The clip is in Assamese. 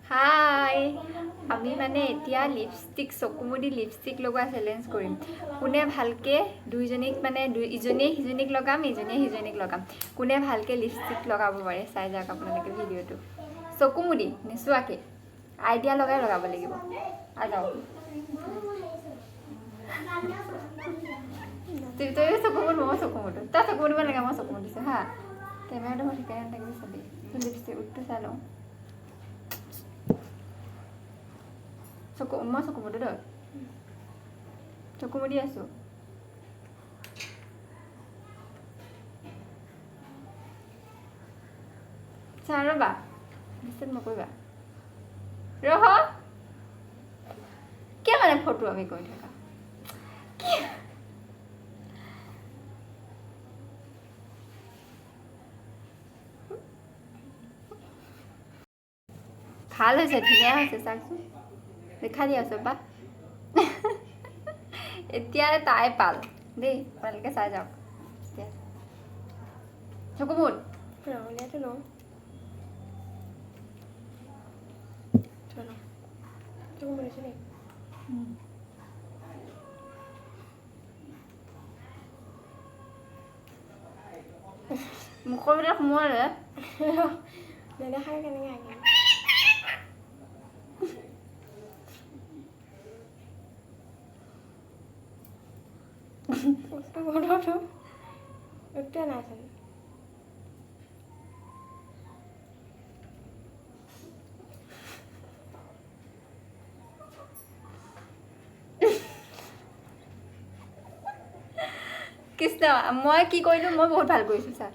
হাই আমি মানে এতিয়া লিপষ্টিক চকুমুদি লিপষ্টিক লগোৱা চেলেঞ্জ কৰিম কোনে ভালকে দুইজনীক মানে ইজনীয়ে সিজনীক লগাম ইজনীয়ে সিজনীক লগাম কোনে ভালকে লিপষ্টিক লগাব পাৰে চাই যাওক আপোনালোকে ভিডিঅ'টো চকুমুদি নিচুৱাকে আইডিয়া লগাই লগাব লাগিব আ যাওক তই চকুমুদ মই চকুমুদো তই চকুমুদিব লাগে মই চকুমুদিছোঁ হা কেমেৰাটো মই ঠিকাই নাথাকিব চাবি লিপষ্টিক উঠটো চাই লওঁ মই চকুমুদো তই চকুমুদি আছোঁ চা ৰ'বা ডিষ্টাৰ্ব নকৰিবা ৰহ কিয় মানে ফটো আমি কৰি থাকা ভাল হৈছে ধুনীয়া হৈছে চাওকচোন দেখা দি আছোঁ বা এতিয়া তাই পাল দেই আপোনালোকে চাই যাওক এতিয়া চকুমুদ ৰঙলীয়াটো লওঁ চকুমুদ আছে দেই মুখৰ ভিতৰত সোমোৱালে নেদেখাই কেনেকৈ আগে একটু নাচেন কৃষ্ণ মই কি কৰিলোঁ মই বহুত ভাল কৰিছোঁ ছাৰ